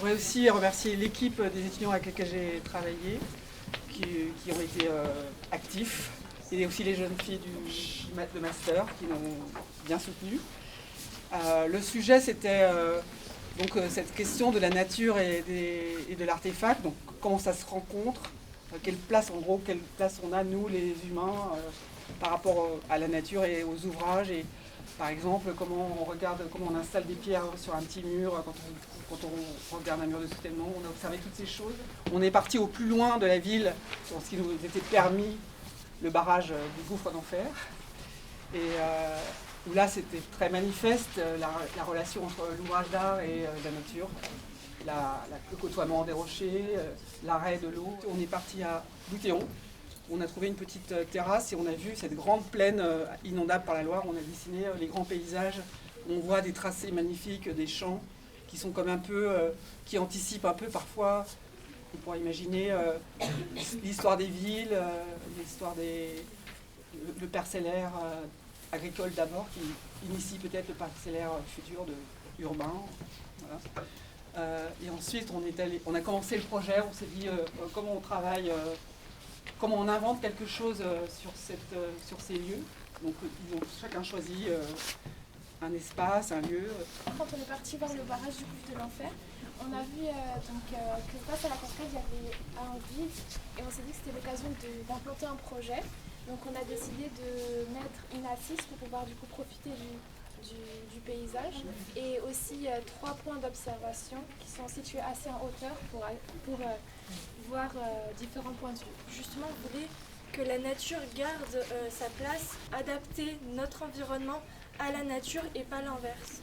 voudrais aussi remercier l'équipe des étudiants avec lesquels j'ai travaillé, qui ont été actifs, et aussi les jeunes filles de master qui m'ont bien soutenue. Le sujet, c'était donc cette question de la nature et de l'artefact, donc comment ça se rencontre, quelle place on a, nous les humains, par rapport à la nature et aux ouvrages, et par exemple comment on installe des pierres sur un petit mur quand on regarde un mur de soutènement. On a observé toutes ces choses. On est parti au plus loin de la ville sur ce qui nous était permis, le barrage du gouffre d'enfer, et où là c'était très manifeste la relation entre l'ouvrage d'art et la nature, le côtoiement des rochers, l'arrêt de l'eau. On est parti à Boutéon. On a trouvé une petite terrasse et on a vu cette grande plaine inondable par la Loire. On a dessiné les grands paysages. On voit des tracés magnifiques, des champs qui sont comme un peu, qui anticipent un peu parfois. On pourrait imaginer l'histoire des villes, le parcellaire agricole d'abord, qui initie peut-être le parcellaire futur urbain. Voilà. Et ensuite, on a commencé le projet. On s'est dit comment on travaille. Comment on invente quelque chose sur ces lieux. Donc ils ont chacun choisi un espace, un lieu. Quand on est parti voir le barrage du gouffre de l'enfer, on a vu que face à la cascade, il y avait un vide et on s'est dit que c'était l'occasion d'implanter un projet. Donc on a décidé de mettre une assise pour pouvoir du coup profiter du paysage et aussi 3 points d'observation qui sont situés assez en hauteur pour voir différents points de vue. Justement, on voulait que la nature garde sa place, adapter notre environnement à la nature et pas l'inverse.